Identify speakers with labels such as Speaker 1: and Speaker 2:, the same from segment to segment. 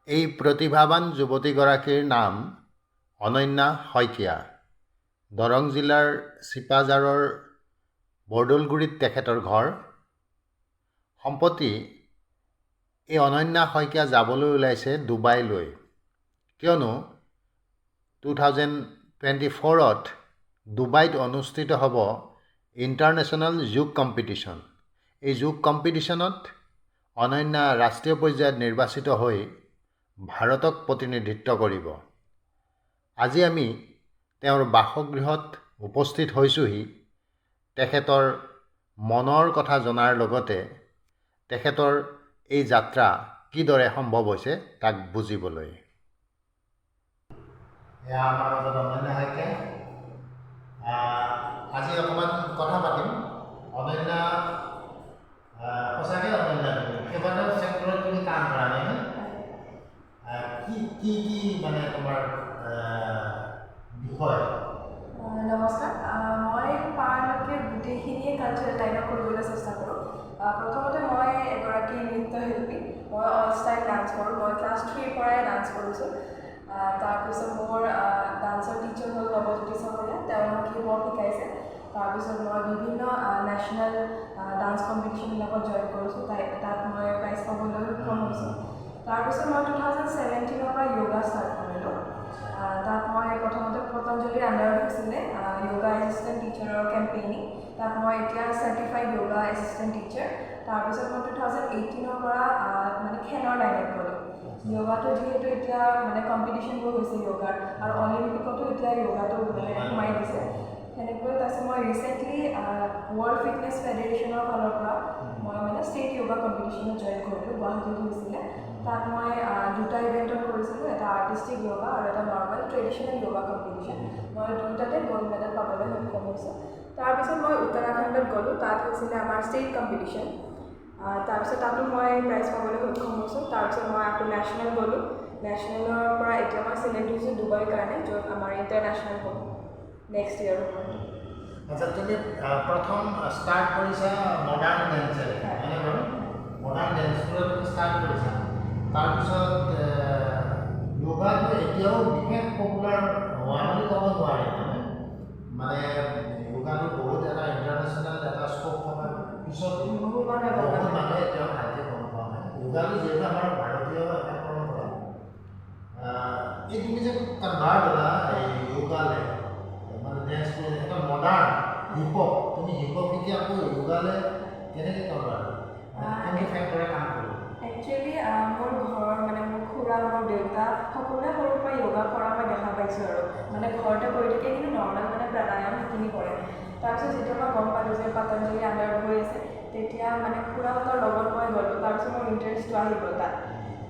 Speaker 1: এই প্ৰতিভাৱান যুৱতীগৰাকীৰ নাম অনন্যা শইকীয়া। দৰং জিলাৰ চিপাঝাৰৰ বৰদলগুৰিত তেখেতৰ ঘৰ। সম্প্ৰতি এই অনন্যা শইকীয়া যাবলৈ ওলাইছে ডুবাইলৈ, কিয়নো 2024ত ডুবাইত অনুষ্ঠিত হ'ব ইণ্টাৰনেশ্যনেল যোগ কম্পিটিশ্যন। এই যোগ কম্পিটিশ্যনত অনন্যা ৰাষ্ট্ৰীয় পৰ্যায়ত নিৰ্বাচিত হৈ ভাৰতক প্ৰতিনিধিত্ব কৰিব। আজি আমি তেওঁৰ বাসগৃহত উপস্থিত হৈছোহি তেখেতৰ মনৰ কথা জনাৰ লগতে তেখেতৰ এই যাত্ৰা কিদৰে সম্ভৱ হৈছে তাক বুজিবলৈ। আমাৰ মাজত অনন্যা শইকীয়া। আজি অকণমান কথা পাতিম। অনন্যা, সঁচাকৈ অনন্যা, কেইবাটাও চেক্টৰত তুমি কাম কৰা নাই? কি মানে তোমাৰ বিষয়?
Speaker 2: নমস্কাৰ, মই পাৰালৈকে গোটেইখিনিয়ে কালচাৰেল লাইনত কৰিবলৈ চেষ্টা কৰোঁ। প্ৰথমতে মই এগৰাকী নৃত্যশিল্পী। মই অল ষ্টাইল ডান্স কৰোঁ। মই ক্লাছ 3ৰ পৰাই ডান্স কৰিছোঁ। তাৰপিছত মোৰ ডান্সৰ টিচাৰ হ'ল নৱজ্যোতি চহৰীয়া, তেওঁ মোক হিপ-হপ শিকাইছে। তাৰপিছত মই বিভিন্ন নেশ্যনেল ডান্স কম্পিটিশ্যনবিলাকত জইন কৰিছোঁ। তাত মই প্ৰাইজ পাবলৈ সক্ষম হৈছোঁ। তাৰপিছত মই 2017ৰ পৰা য়োগা ষ্টাৰ্ট কৰিলোঁ। তাত মই প্ৰথমতে পতঞ্জলিৰ আণ্ডাৰত হৈছিলে য়োগা এছিষ্টেণ্ট টিচাৰৰ কেম্পেইনিং। তাত মই এতিয়া চাৰ্টিফাইড য়োগা এছিষ্টেণ্ট টিচাৰ। তাৰপিছত মই 2018ৰ পৰা মানে খেলৰ লাইনত গ'লোঁ। য়োগাটো যিহেতু এতিয়া মানে কম্পিটিশ্যনবোৰ হৈছে য়োগাৰ, আৰু অলিম্পিকতো এতিয়া য়োগাটো মানে সোমাই দিছে। সেনেকৈ তাৰপিছত মই ৰিচেণ্টলি ৱৰ্ল্ড ফিটনেছ ফেডাৰেশ্যনৰ ফালৰ পৰা মই মানে ষ্টেট য়োগা কম্পিটিশ্যনত জইন কৰিলোঁ। গুৱাহাটীত হৈছিলে। তাত মই দুটা ইভেণ্টত কৰিছিলোঁ, এটা আৰ্টিষ্টিক য়োগা আৰু এটা নৰ্মেল ট্ৰেডিশ্যনেল য়োগা কম্পিটিশ্যন। মই দুয়োটাতে গ'ল্ড মেডেল পাবলৈ সক্ষম হৈছোঁ। তাৰপিছত মই উত্তৰাখণ্ডত গ'লোঁ। তাত হৈছিলে আমাৰ ষ্টেট কম্পিটিশ্যন। তাৰপিছত তাতো মই প্ৰাইজ পাবলৈ সক্ষম হৈছোঁ। তাৰপিছত মই আকৌ নেশ্যনেল গ'লোঁ। নেশ্যনেলৰ পৰা এতিয়া মই চিলেক্ট হৈছোঁ ডুবাইৰ কাৰণে, য'ত আমাৰ ইণ্টাৰনেশ্যনেল হ'ব নেক্সট ইয়েৰ হ'ব।
Speaker 1: আচ্ছা, তুমি প্ৰথম ষ্টাৰ্ট কৰিছা মডাৰ্ণ ডেন্সেৰে, হয়নে বাৰু? মডাৰ্ণ ডেন্সবোৰে তুমি ষ্টাৰ্ট কৰিছা। তাৰপিছত য়োগাটো এতিয়াও বিশেষ পপুলাৰ হোৱা বুলি ক'ব নোৱাৰি, মানে য়োগাটো বহুত এটা ইণ্টাৰনেশ্যনেল এটা স্ক'প থকাৰ পিছত বহুত মানুহে এতিয়াও ভালকৈ গম পোৱা নাই। য়োগাটো যিহেতু আমাৰ ভাৰতীয় এটা পৰম্পৰা। এই তুমি যে কনভাৰ্ট হ'লা এই য়োগালৈ, মানে ডেন্স এটা মডাৰ্ণ হিপ-হপ, তুমি হিপ-হপ শিকি আকৌ য়োগালৈ কেনেকৈ কনভাৰ্ট হ'লা? কোনটো ফেক্টৰে কাম কৰিলা?
Speaker 2: একচুৱেলি মোৰ ঘৰৰ মানে মোৰ খুৰা, মোৰ দেউতা সকলোৱে সৰুৰ পৰা য়োগা কৰা মই দেখা পাইছোঁ, আৰু মানে ঘৰতে কৰি থাকে, কিন্তু নৰ্মেল মানে প্ৰাণায়াম সেইখিনি কৰে। তাৰপিছত যেতিয়া মই গম পালোঁ যে পতঞ্জলি আণ্ডাৰত হৈ আছে, তেতিয়া মানে খুৰাহঁতৰ লগত মই গ'লোঁ। তাৰপিছত মোৰ ইণ্টাৰেষ্টটো আহি গ'ল তাত।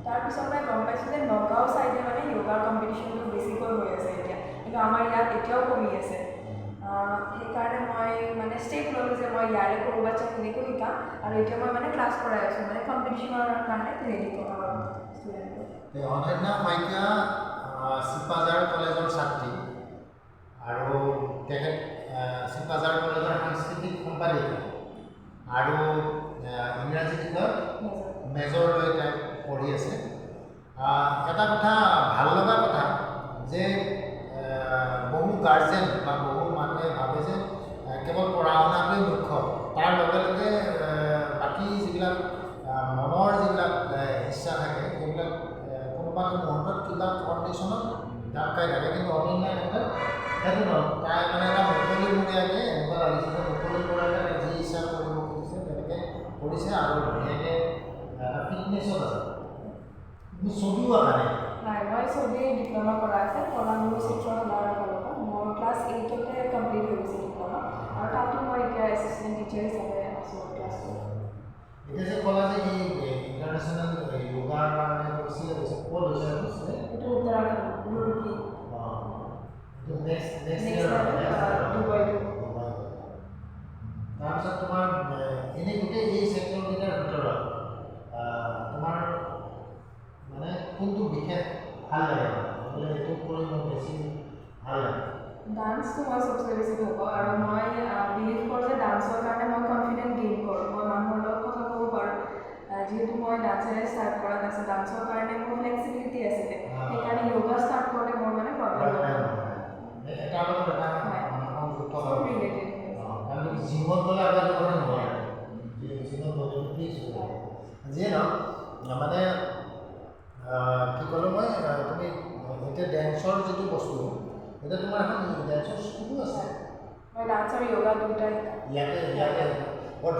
Speaker 2: তাৰপিছত মই গম পাইছোঁ যে নগাঁও ছাইডে মানে য়োগাৰ কম্পিটিশ্যনটো বেছিকৈ হৈ আছে এতিয়া, কিন্তু আমাৰ ইয়াত এতিয়াও কমি আছে। সেইকাৰণে মই মানে ষ্টেপ ল'লোঁ যে মই ইয়াৰে সৰু বাচ্চাখিনিকো শিকাম, আৰু এতিয়া মই মানে ক্লাছ কৰাই আছোঁ, মানে কম্পিটিশ্যনৰ কাৰণে ৰেডি কৰাওঁ ষ্টুডেণ্টক।
Speaker 1: অনন্যা শইকীয়া চিপাঝাৰ কলেজৰ ছাত্ৰী, আৰু তেখেত চিপাঝাৰ কলেজৰ সাংস্কৃতিক সম্পাদিকা, আৰু ইংৰাজী বিষয়ত মেজৰ লৈ তেওঁ পঢ়ি আছে। এটা কথা, ভাল লগা কথা যে বহু গাৰ্জেন বা বহু মানুহে ভাবে যে কেৱল পঢ়া শুনাটোৱেই মুখ্য, তাৰ লগে লগে বাকী যিবিলাক মনৰ যিবিলাক ইচ্ছা থাকে সেইবিলাক কোনোবা মুহূৰ্তত কিবা কণ্ডিশ্যনত ঢাপ খাই থাকে। কিন্তু অনন্যাৰ ক্ষেত্ৰত সেইটো নহয়, তাই মানে এটা মুকলিমূৰীয়াকৈ এনেকুৱা লাগিছে যে মুকলিমূৰীয়াকৈ যি ইচ্ছা কৰিব খুজিছে তেনেকৈ কৰিছে, আৰু ধুনীয়াকৈ এটা ফিটনেছত আছে। তুমি ছবিও আঁকা নাই?
Speaker 2: নাই, মই ছবি ডিপ্ল'মা কৰা আছে কলাগুৰু চিত্ৰকলাৰ ফালৰ পৰা। মোৰ ক্লাছ 8তে কমপ্লিট হৈ গৈছে ডিপ্ল'মা, আৰু তাতো মই এতিয়া এছিষ্টেণ্ট টিচাৰ হিচাপে আছোঁ ক্লাছটো।
Speaker 1: এতিয়া যে ক'লা যে এই ইণ্টাৰনেশ্যনেল য়োগাৰ কাৰণে কৈছিলে, ক'ত হৈছে?
Speaker 2: এইটো উত্তৰাখণ্ড, ৰুৰকি।
Speaker 1: নেক্সট
Speaker 2: ডুবাইটো।
Speaker 1: তাৰপিছত তোমাৰ এনেই গোটেই এই চেক্টৰকেইটাৰ ভিতৰত তোমাৰ মানে কোনটো বিশেষ ভাল লাগে? বোলে এইটো কৰি মোৰ বেছি ভাল লাগে।
Speaker 2: ডান্সটো মই চবচে বেছি ভাল পাওঁ, আৰু মই বিলিভ কৰোঁ যে ডান্সৰ কাৰণে মই কনফিডেণ্ট গেইন কৰোঁ। মই মানুহৰ লগত কথা ক'ব পাৰোঁ, যিহেতু মই ডান্সেৰে ষ্টাৰ্ট কৰা নাছিল, ডান্সৰ কাৰণে মোৰ ফ্লেক্সিবিলিটি আছিলে, সেইকাৰণে য়োগা ষ্টাৰ্ট কৰোঁতে মোৰ মানে প্ৰব্লেম
Speaker 1: জিমত গ'লে আগত নহয় জিমত গ'লে যিয়ে নহওক মানে কি ক'লোঁ মই তুমি এতিয়া ডেন্সৰ যিটো বস্তু এতিয়া তোমাৰ এখন ডেন্সৰ স্কুলো আছে
Speaker 2: মই ডান্স আৰু য়োগা দুয়োটাই
Speaker 1: ইয়াতে বৰ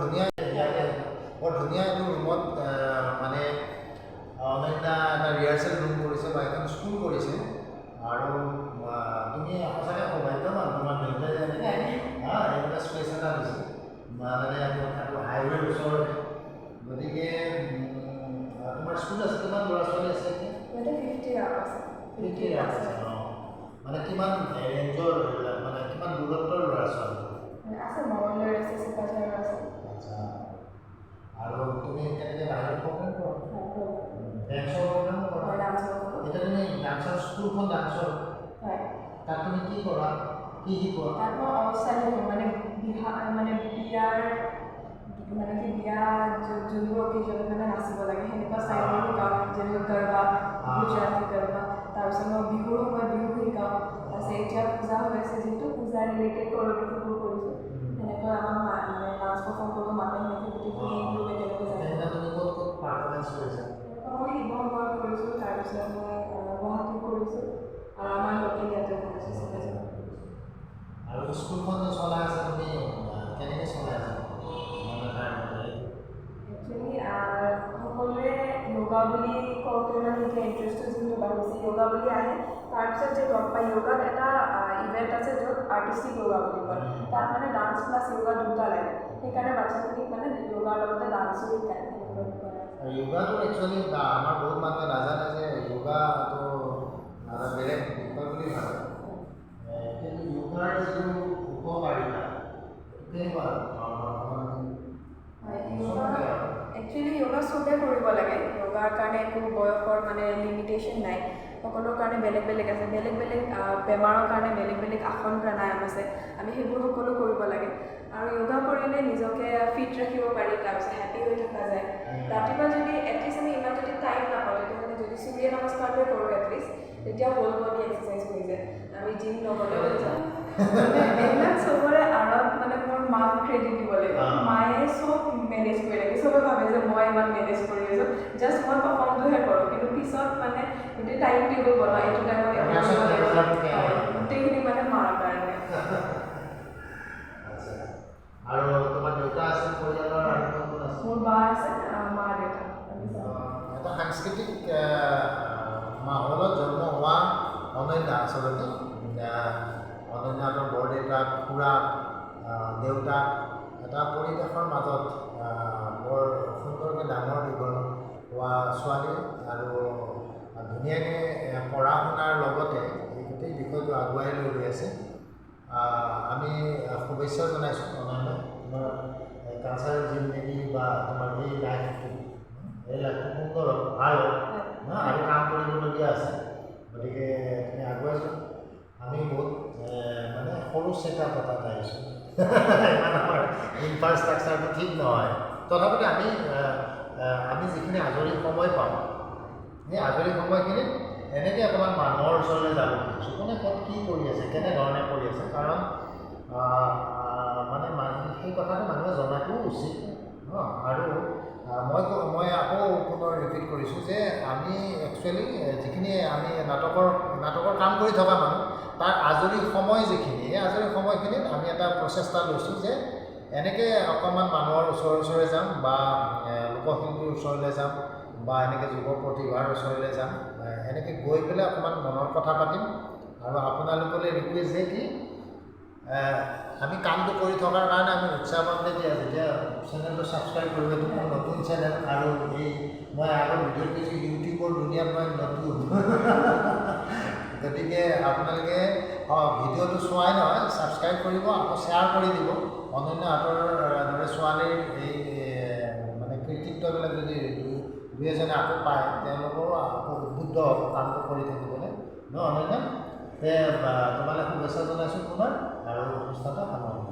Speaker 1: ধুনীয়া এইটো ৰুমত মানে অনন্যা এটা ৰিহাৰ্চেল ৰুম কৰিছে বা এখন স্কুল কৰিছে আৰু তুমি সঁচাকৈ সৌভাগ্যৱান তোমাৰ দেউতাই এনেকৈ এনেকুৱা স্পেচ এটা দিছে মানে হাইৱেৰ ওচৰতে গতিকে তোমাৰ স্কুল আছে কিমান ল'ৰা ছোৱালী আছে এতিয়া মানে কিমান ৰেঞ্জৰ মানে কিমান দূৰত্বৰ ল'ৰা ছোৱালী
Speaker 2: আছে মঙলদৈ আছে চিপাঝাৰ আছে
Speaker 1: আৰু তুমি তেনেকৈ বাহিৰত প্ৰগ্ৰেম কৰা ডেন্সৰ প্ৰগ্ৰেম কৰা এতিয়া তুমি ডান্সৰ স্কুলখন ডান্সৰ তাত তুমি কি কৰা কি শিকোৱা
Speaker 2: তাত মই অৱস্থাই শিকোঁ মানে বিয়াৰ মানে কি বিয়া যোনবোৰ অকেজনত মানে নাচিব লাগে সেনেকুৱা ষ্টাইলৰ শিকাওঁ যেনেকৈ গৰবা গুজৰাটী গৰবা তাৰপিছত মই বিহুৰ সময়ত বিহু শিকাওঁ তাৰপিছত এতিয়া পূজা হৈ আছে যিহেতু পূজা ৰিলেটেড কৰিঅ'গ্ৰাফিবোৰ কৰিছোঁ সেনেকৈ আমাৰ মানে ডান্স পাৰফৰ্ম কৰিব মাতে সেনেকৈ গোটেইখিনি গ্ৰুপে কেনেকৈ যায়
Speaker 1: তুমি ক'ত পাৰফৰ্মেঞ্চ কৰিছা
Speaker 2: মই শিৱসাগৰত কৰিছোঁ তাৰপিছত মই গুৱাহাটীত কৰিছোঁ আৰু আমাৰ লোকেল ইয়াতে কৰিছোঁ চিপাঝাৰত
Speaker 1: আৰু স্কুলখন যে চলাই আছে তুমি কেনেকৈ চলাই আছা
Speaker 2: একচুৱেলি সকলোৱে য়োগা বুলি কওঁতে মানে এতিয়া ইণ্টাৰেষ্টটো যিহেতু বাঢ়িছে য়োগা বুলি আহে তাৰপিছত যে গম পায় য়োগাত এটা ইভেণ্ট আছে য'ত আৰ্টিষ্টিক য়োগা বুলি কয় তাত মানে ডান্স প্লাছ য়োগা দুটা লাগে সেইকাৰণে বাচ্ছাখিনিক মানে য়োগাৰ লগতে ডান্সো শিকায়
Speaker 1: য়োগাটো একচুৱেলি আমাৰ বহুত মানুহে নাজানে যে য়োগাটো বেলেগ বিষয় বুলি ভাবে কিন্তু য়োগাৰ যিটো উপকাৰিতা কেনেকুৱা
Speaker 2: একচুৱেলি য়োগা চবেই কৰিব লাগে য়োগাৰ কাৰণে একো বয়সৰ মানে লিমিটেশ্যন নাই সকলোৰ কাৰণে বেলেগ বেলেগ আছে বেলেগ বেলেগ বেমাৰৰ কাৰণে বেলেগ বেলেগ আসন প্ৰাণায়াম আছে আমি সেইবোৰ সকলো কৰিব লাগে আৰু য়োগা কৰিলে নিজকে ফিট ৰাখিব পাৰি তাৰপিছত হেপী হৈ থকা যায় ৰাতিপুৱা যদি এটলিষ্ট আমি ইমান যদি টাইম নাপাওঁ তেতিয়াহ'লে যদি সূৰ্য নমস্কাৰটোৱে কৰোঁ এটলিষ্ট তেতিয়া হোল বডি এক্সাৰচাইজ হৈ যায় আমি জিম নগ'লেও হৈ যায় এইবিলাক চবৰে আঁৰত মানে মোৰ মাক ক্ৰেডিট দিব লাগিব মায়ে চব মেনেজ কৰি ৰাখে চবে ভাবে যে মই ইমান মেনেজ কৰি আছোঁ জাষ্ট মই পাৰফৰ্মটোহে কৰোঁ কিন্তু পিছত মানে গোটেই টাইম টেবল বনোৱা এইটো টাইমত গোটেইখিনি মানে মাৰ কাৰণে
Speaker 1: আৰু তোমাৰ দেউতা আছে পৰিয়ালৰ
Speaker 2: মোৰ বা আছে মা দেউতা
Speaker 1: এটা সাংস্কৃতিক মাহলত জন্ম হোৱা অনন্যা আচলতে অনন্যাৰ বৰদেউতাক খুৰাক দেউতাক এটা পৰিৱেশৰ মাজত বৰ সুন্দৰকৈ ডাঙৰ দীঘল হোৱা ছোৱালী আৰু ধুনীয়াকৈ পঢ়া শুনাৰ লগতে এই গোটেই বিষয়টো আগুৱাই লৈ গৈ আছে আমি শুভেচ্ছা জনাইছোঁ অনন্যা তোমাৰ কালচাৰেল জিন্দগী বা তোমাৰ এই লাইফটো সুন্দৰ ভাল আৰু কাম কৰিবলগীয়া আছে গতিকে তুমি আগুৱাই যোৱা আমি বহুত মানে সৰু চেকআপ এটা আহিছোঁ ইমান আমাৰ ইনফ্ৰাষ্ট্ৰাকচাৰটো ঠিক নহয় তথাপিতো আমি যিখিনি আজৰি সময় পাওঁ সেই আজৰি সময়খিনিত এনেকৈ অকণমান মানুহৰ ওচৰলৈ যাব খুজিছোঁ কোনে ক'ত কি কৰি আছে কেনেধৰণে কৰি আছে কাৰণ মানে সেই কথাটো মানুহে জনাটোও উচিত আৰু মই আকৌ পুনৰ ৰিপিট কৰিছোঁ যে আমি একচুৱেলি যিখিনি আমি নাটকৰ কাম কৰি থকা মানুহ তাৰ আজৰি সময় যিখিনি এই আজৰি সময়খিনিত আমি এটা প্ৰচেষ্টা লৈছোঁ যে এনেকৈ অকণমান মানুহৰ ওচৰে যাম বা লোকশিল্পীৰ ওচৰলৈ যাম বা এনেকৈ যুৱ প্ৰতিভাৰ ওচৰলৈ যাম এনেকৈ গৈ পেলাই অকণমান মনৰ কথা পাতিম আৰু আপোনালোকলৈ ৰিকুৱেষ্ট যে কি আমি কামটো কৰি থকাৰ কাৰণে আমি উৎসাহ পাম তেতিয়া চেনেলটো ছাবস্ক্ৰাইব কৰিব এইটো মোৰ নতুন চেনেল আৰু এই মই আগৰ ভিডিঅ'ত কিছু ইউটিউবৰ দুনিয়াত মই নতুন গতিকে আপোনালোকে ভিডিঅ'টো চোৱাই নহয় ছাবস্ক্ৰাইব কৰিব আকৌ শ্বেয়াৰ কৰি দিব অনন্যাহঁতৰ দৰে ছোৱালীৰ এই মানে কৃতিত্ববিলাক যদি দুই এজনে আকৌ পায় তেওঁলোকৰো আকৌ উদ্বুদ্ধ হ'ব কামটো কৰি থাকিবলৈ অনন্যা তোমালৈ শুভেচ্ছা জনাইছোঁ পুনৰ আৰু অনুষ্ঠানটো সামৰণি